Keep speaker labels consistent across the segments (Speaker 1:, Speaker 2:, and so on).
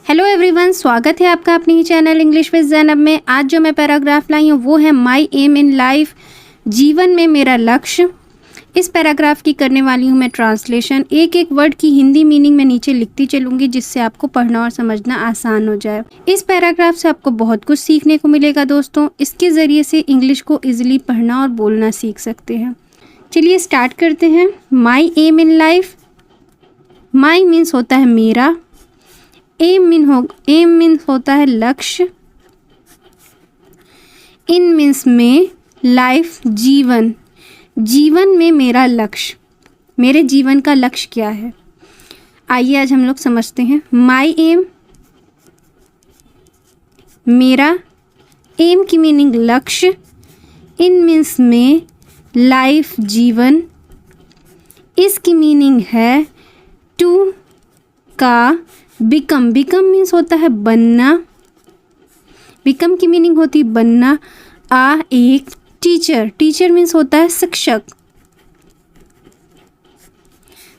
Speaker 1: Hello everyone, स्वागत है आपका अपने ही चैनल इंग्लिश विद ज़ैनब में। आज जो मैं पैराग्राफ लाई हूँ वो है माई एम इन लाइफ, जीवन में मेरा लक्ष्य। इस पैराग्राफ की करने वाली हूँ मैं ट्रांसलेशन। एक एक वर्ड की हिंदी मीनिंग मैं नीचे लिखती चलूँगी जिससे आपको पढ़ना और समझना आसान हो जाए। इस पैराग्राफ से आपको बहुत कुछ सीखने को मिलेगा दोस्तों। इसके ज़रिए से इंग्लिश को ईजिली पढ़ना और बोलना सीख सकते हैं। चलिए स्टार्ट करते हैं। My aim in life. My means होता है मेरा, एम मीन्स होता है लक्ष्य, इन मीन्स में, लाइफ जीवन, जीवन में मेरा लक्ष्य, मेरे जीवन का लक्ष्य क्या है। आइए आज हम लोग समझते हैं। माई एम मेरा, एम की मीनिंग लक्ष्य, इन मीन्स में, लाइफ जीवन, इसकी मीनिंग है टू का बिकम, बिकम मीन्स होता है बनना, बिकम की मीनिंग होती है बनना। एक टीचर, टीचर मीन्स होता है शिक्षक।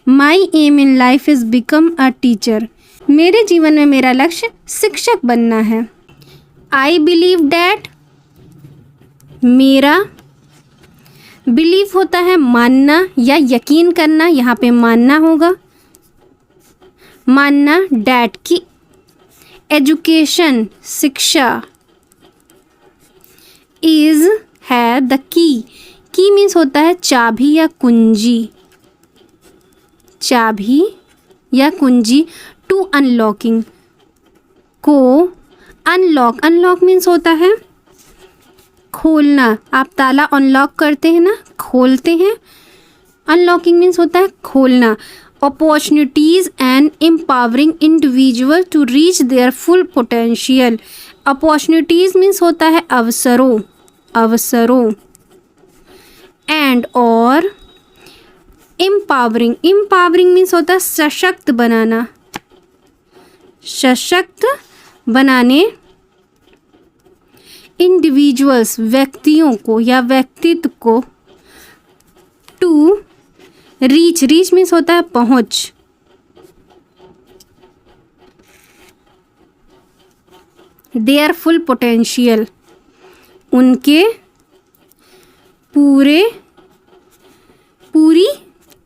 Speaker 1: My aim in life is become a teacher, मेरे जीवन में मेरा लक्ष्य शिक्षक बनना है। आई बिलीव डैट, मेरा, बिलीव होता है मानना या यकीन करना, यहाँ पे मानना होगा, मानना। डैट की एजुकेशन शिक्षा, इज है द की मीन्स होता है चाबी या कुंजी, चाबी या कुंजी टू अनलॉकिंग, को अनलॉक, अनलॉक मीन्स होता है खोलना। आप ताला अनलॉक करते हैं ना, खोलते हैं। अनलॉकिंग मीन्स होता है खोलना। Opportunities and empowering individual to reach their full potential. Opportunities means होता है अवसरों, अवसरों। And और empowering, empowering means होता है सशक्त बनाना, सशक्त बनाने। Individuals व्यक्तियों को या व्यक्तित्व को, to रीच, रीच मीन्स होता है पहुंच, देयर फुल पोटेंशियल उनके पूरी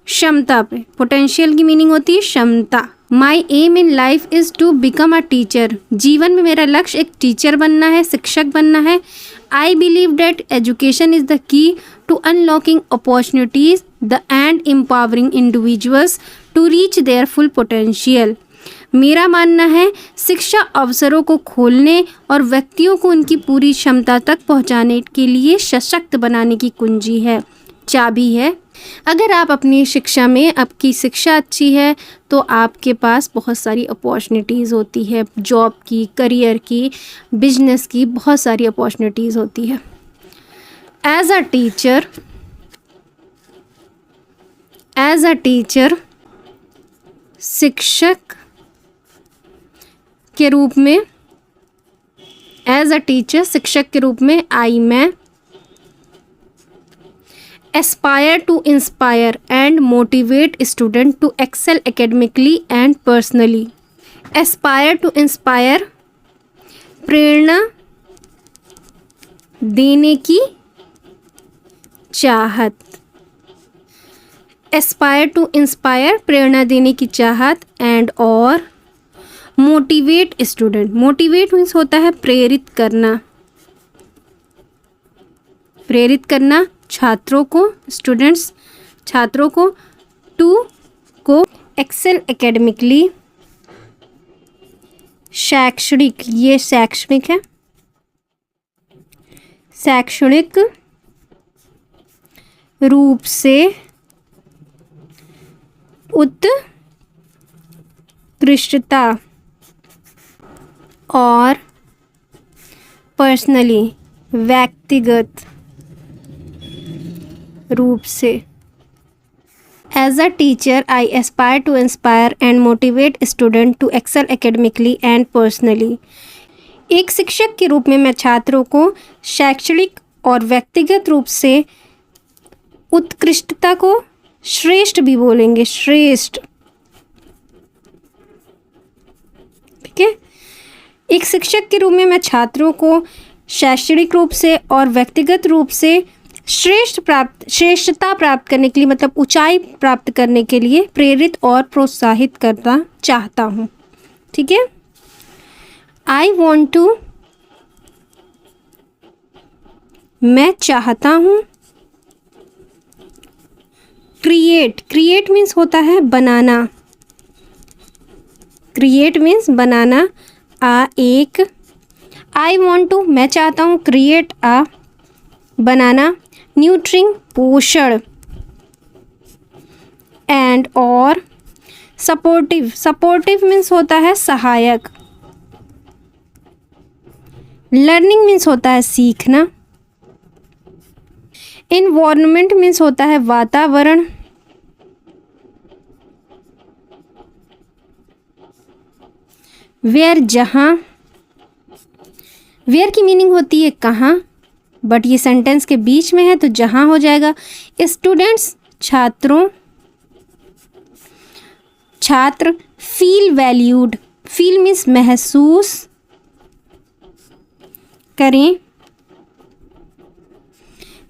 Speaker 1: क्षमता पे। पोटेंशियल की मीनिंग होती है क्षमता। My aim in life is to become a teacher, जीवन में मेरा लक्ष्य एक टीचर बनना है, शिक्षक बनना है। I believe that education is the key to unlocking opportunities the and empowering individuals to reach their full potential. मेरा मानना है शिक्षा अवसरों को खोलने और व्यक्तियों को उनकी पूरी क्षमता तक पहुंचाने के लिए सशक्त बनाने की कुंजी है, चाबी है। अगर आप अपनी शिक्षा में, आपकी शिक्षा अच्छी है तो आपके पास बहुत सारी अपॉर्चुनिटीज़ होती है, जॉब की, करियर की, बिजनेस की, बहुत सारी अपॉर्चुनिटीज़ होती है। As a teacher, as a teacher शिक्षक के रूप में, एज अ टीचर शिक्षक के रूप में, आई मैं aspire to inspire and motivate student to excel academically and personally. Aspire to inspire प्रेरणा देने की चाहत, aspire to inspire प्रेरणा देने की चाहत, and और motivate student, motivate मीन्स होता है प्रेरित करना, प्रेरित करना छात्रों को, स्टूडेंट्स छात्रों को, टू को एक्सेल एकेडमिकली शैक्षणिक, ये शैक्षणिक है, शैक्षणिक रूप से उत्कृष्टता और पर्सनली व्यक्तिगत रूप से। As a teacher I aspire to inspire and motivate student to excel academically and personally. एक शिक्षक के रूप में मैं छात्रों को शैक्षणिक और व्यक्तिगत रूप से उत्कृष्टता को, श्रेष्ठ भी बोलेंगे, श्रेष्ठ, ठीक है, एक शिक्षक के रूप में मैं छात्रों को शैक्षणिक रूप से और व्यक्तिगत रूप से श्रेष्ठता प्राप्त करने के लिए, मतलब ऊंचाई प्राप्त करने के लिए प्रेरित और प्रोत्साहित करना चाहता हूँ। ठीक है, आई वॉन्ट टू, मैं चाहता हूँ। क्रिएट, क्रिएट मीन्स होता है बनाना, क्रिएट मीन्स बनाना। एक, आई वॉन्ट टू, मैं चाहता हूँ, क्रिएट बनाना, न्यूट्रिंग पोषण, एंड और सपोर्टिव, सपोर्टिव मीन्स होता है सहायक, लर्निंग मीन्स होता है सीखना, इन्वायरमेंट मीन्स होता है वातावरण, वेयर जहाँ, वेयर की मीनिंग होती है कहाँ, बट ये सेंटेंस के बीच में है तो जहाँ हो जाएगा। स्टूडेंट्स, छात्रों, छात्र फील वैल्यूड, फील मीन्स महसूस करें,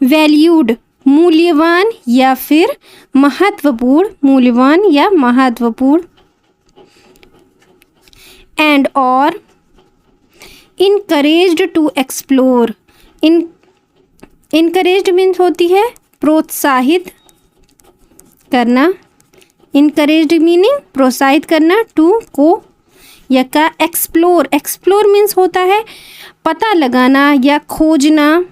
Speaker 1: वैल्यूड मूल्यवान या फिर महत्वपूर्ण, मूल्यवान या महत्वपूर्ण, एंड और encouraged to explore, encouraged means होती है प्रोत्साहित करना, इनकरेज्ड मीनिंग प्रोत्साहित करना, टू को या का एक्सप्लोर, एक्सप्लोर मीन्स होता है पता लगाना या खोजना,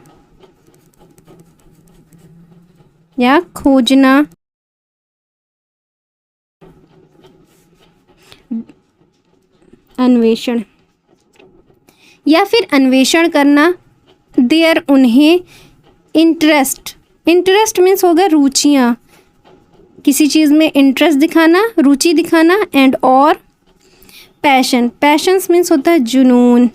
Speaker 1: या खोजना, अन्वेषण या फिर अन्वेषण करना। देयर उन्हें इंटरेस्ट, इंटरेस्ट मीन्स होगा रुचियाँ, किसी चीज़ में इंटरेस्ट दिखाना, रुचि दिखाना, एंड और पैशन, पैशंस मीन्स होता है जुनून।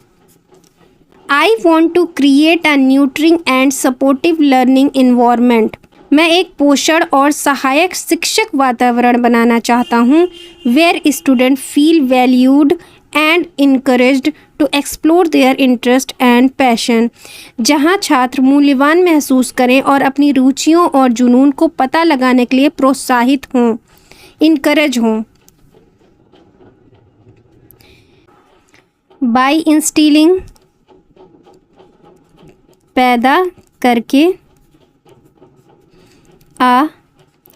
Speaker 1: I want to create a nurturing and supportive learning environment, मैं एक पोषण और सहायक शिक्षक वातावरण बनाना चाहता हूँ। Where student feel valued and encouraged to explore their interest and passion, जहाँ छात्र मूल्यवान महसूस करें और अपनी रुचियों और जुनून को पता लगाने के लिए प्रोत्साहित हों, इनकरेज हों। बाय इंस्टिलिंग, पैदा करके,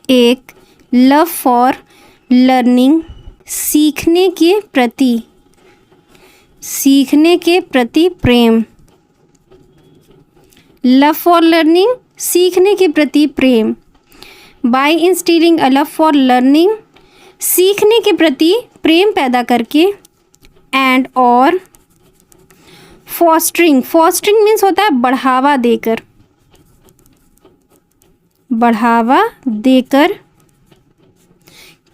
Speaker 1: एक लव फॉर लर्निंग, सीखने के प्रति, सीखने के प्रति प्रेम, लव फॉर लर्निंग सीखने के प्रति प्रेम। By instilling a love for learning, सीखने के प्रति प्रेम पैदा करके, एंड और फॉस्टरिंग, फॉस्टरिंग मीन्स होता है बढ़ावा देकर, बढ़ावा देकर।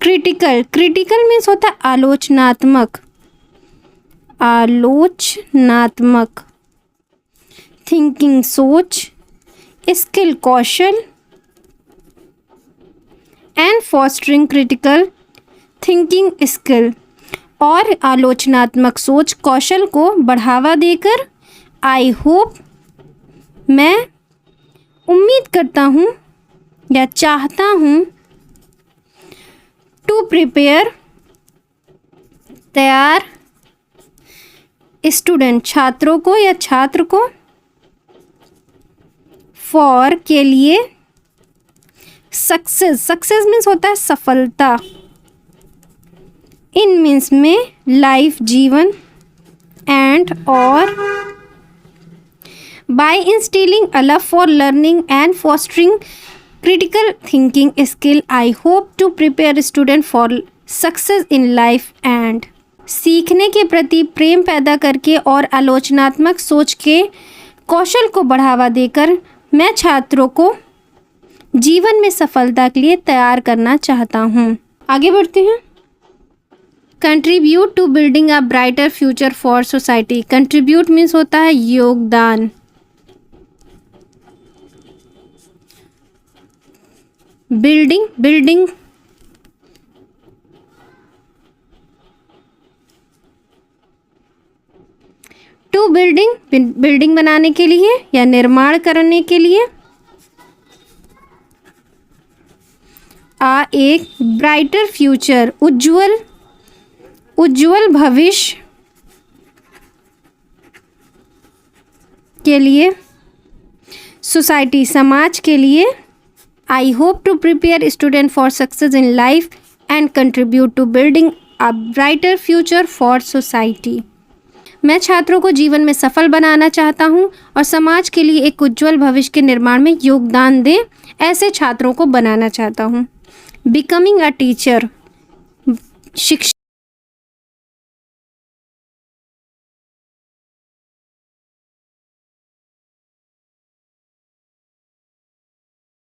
Speaker 1: क्रिटिकल, क्रिटिकल मीन्स होता है आलोचनात्मक, आलोचनात्मक। थिंकिंग सोच, skill Kaushal, and fostering critical thinking skill, और आलोचनात्मक सोच कौशल को बढ़ावा देकर। आई होप, मैं उम्मीद करता हूँ या चाहता हूँ। टू प्रिपेयर, तैयार, स्टूडेंट छात्रों को या छात्र को, फॉर के लिए, सक्सेस, सक्सेस मीन्स होता है सफलता, इन मीन्स में लाइफ जीवन, एंड और by instilling a love for learning and fostering critical thinking skill, I hope to prepare student for success in life and सीखने के प्रति प्रेम पैदा करके और आलोचनात्मक सोच के कौशल को बढ़ावा देकर मैं छात्रों को जीवन में सफलता के लिए तैयार करना चाहता हूँ। आगे बढ़ते हैं। Contribute to building a brighter future for society, contribute means होता है योगदान, बिल्डिंग, बिल्डिंग टू बिल्डिंग बनाने के लिए या निर्माण करने के लिए। एक ब्राइटर फ्यूचर, उज्जवल भविष्य के लिए। सोसाइटी, समाज के लिए। I hope to prepare student for success in life and contribute to building a brighter future for society. मैं छात्रों को जीवन में सफल बनाना चाहता हूँ और समाज के लिए एक उज्जवल भविष्य के निर्माण में योगदान दें, ऐसे छात्रों को बनाना चाहता हूँ। बिकमिंग अ टीचर, शिक्षक।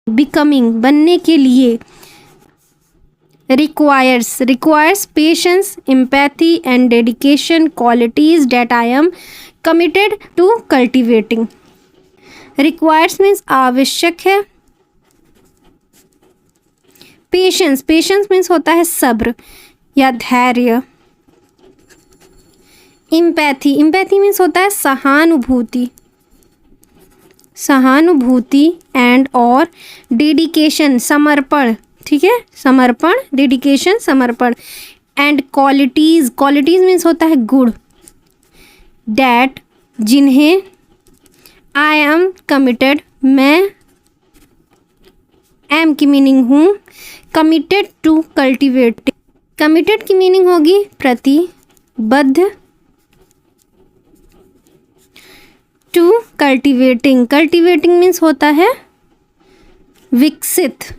Speaker 1: बिकमिंग, बनने के लिए। requires patience, empathy and dedication, qualities that I am committed to cultivating. requires means आवश्यक है। पेशेंस मीन्स होता है सब्र या धैर्य। इम्पैथी मीन्स होता है सहानुभूति एंड और डेडिकेशन, समर्पण। ठीक है, समर्पण, डेडिकेशन, समर्पण। एंड क्वालिटीज मीन्स होता है गुण। डैट, जिन्हें। आई एम कमिटेड, मैं। एम की मीनिंग हूँ। कमिटेड टू कल्टिवेट, कमिटेड की मीनिंग होगी प्रतिबद्ध। टू कल्टिवेटिंग मीन्स होता है विकसित।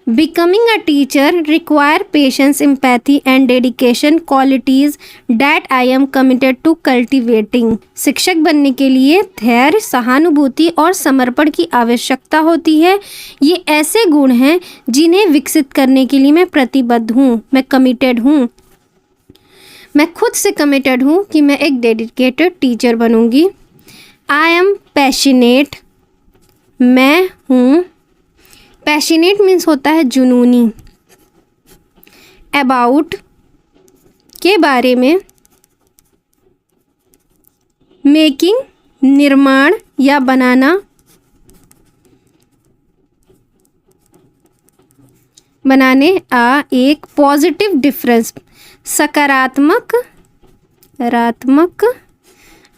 Speaker 1: Becoming a teacher require patience, empathy and dedication, qualities that I am committed to cultivating. शिक्षक बनने के लिए धैर्य, सहानुभूति और समर्पण की आवश्यकता होती है। ये ऐसे गुण हैं जिन्हें विकसित करने के लिए मैं प्रतिबद्ध हूँ, मैं कमिटेड हूँ। मैं खुद से कमिटेड हूँ कि मैं एक डेडिकेटेड टीचर बनूँगी। आई एम पैशनेट, मैं हूँ। पैशनेट मीन्स होता है जुनूनी। अबाउट, के बारे में। मेकिंग, निर्माण या बनाना। बनाने। एक पॉजिटिव डिफरेंस, सकारात्मक,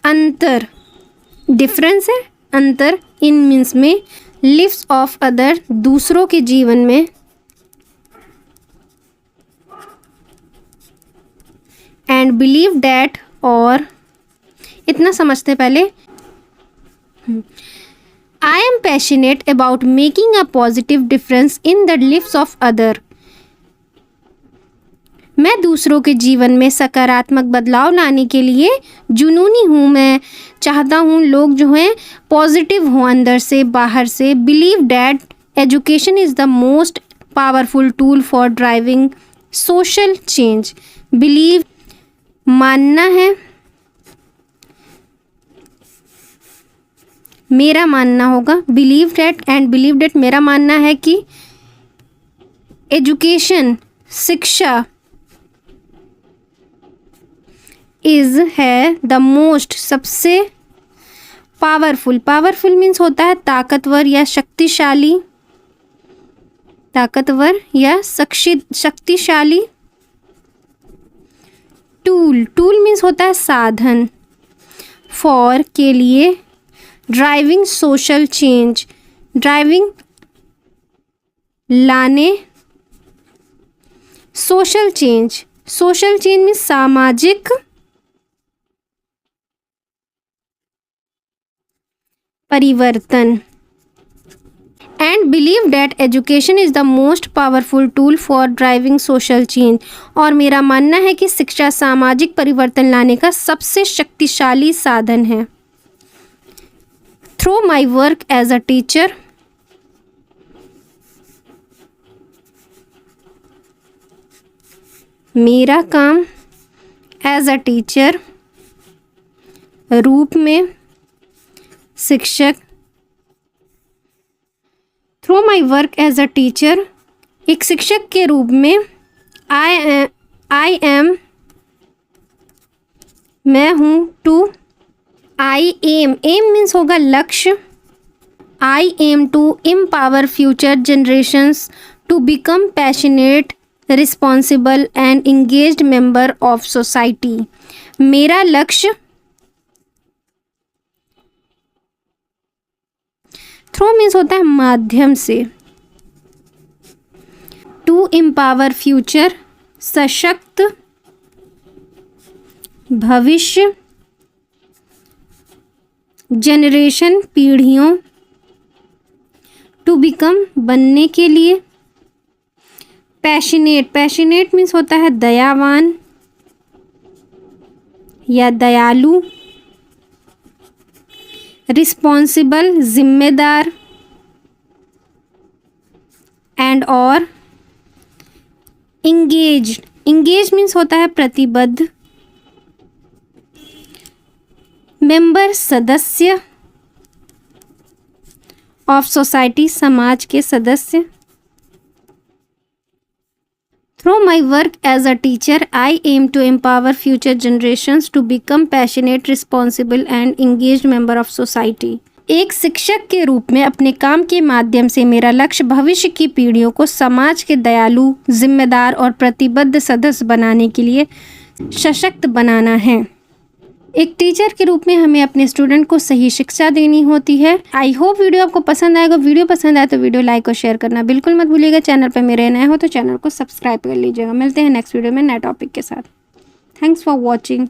Speaker 1: अंतर। डिफरेंस है अंतर। इन मीन्स में। लिव्स ऑफ अदर, दूसरों के जीवन में। एंड बिलीव डैट, और। इतना समझते पहले। I am passionate about making a positive difference in the leaves of other. मैं दूसरों के जीवन में सकारात्मक बदलाव लाने के लिए जुनूनी हूँ। मैं चाहता हूँ लोग जो हैं पॉजिटिव हों, अंदर से बाहर से। Believe that education is the most powerful tool for driving social change. Believe, मानना है, मेरा मानना होगा। बिलीव डैट मेरा मानना है कि एजुकेशन, शिक्षा, इज़ है द मोस्ट, सबसे। पावरफुल मीन्स होता है ताकतवर या शक्तिशाली। शक्तिशाली। टूल मीन्स होता है साधन। फॉर, के लिए। ड्राइविंग सोशल चेंज, लाने। सोशल चेंज मीन्स सामाजिक परिवर्तन। And believe that education is the most powerful tool for driving social change. और मेरा मानना है कि शिक्षा सामाजिक परिवर्तन लाने का सबसे शक्तिशाली साधन है। Through my work as a teacher, मेरा काम एज अ टीचर, रूप में, शिक्षक। Through my work as a teacher, एक शिक्षक के रूप में। आई एम मैं हूँ to I aim, aim means होगा लक्ष्य। I aim to empower future generations to become passionate, responsible and engaged member of society. मेरा लक्ष्य, थ्रू मीन्स होता है माध्यम से। टू एम्पावर फ्यूचर, सशक्त भविष्य, जनरेशन पीढ़ियों, टू बिकम बनने के लिए, पैशनेट, पैशनेट मीन्स होता है दयावान या दयालु, रिस्पॉन्सिबल जिम्मेदार, एंड और इंगेज, इंगेज मीन्स होता है प्रतिबद्ध, मेंबर सदस्य ऑफ सोसाइटी, समाज के सदस्य। Through my work as a teacher I aim to empower future generations to become passionate, responsible and engaged member of society. एक शिक्षक के रूप में अपने काम के माध्यम से मेरा लक्ष्य भविष्य की पीढ़ियों को समाज के दयालु, जिम्मेदार और प्रतिबद्ध सदस्य बनाने के लिए सशक्त बनाना है। एक टीचर के रूप में हमें अपने स्टूडेंट को सही शिक्षा देनी होती है। आई होप वीडियो आपको पसंद आएगा। वीडियो पसंद आए तो वीडियो लाइक और शेयर करना बिल्कुल मत भूलिएगा। चैनल पर मेरे नए हो तो चैनल को सब्सक्राइब कर लीजिएगा। मिलते हैं नेक्स्ट वीडियो में नए टॉपिक के साथ। Thanks for watching.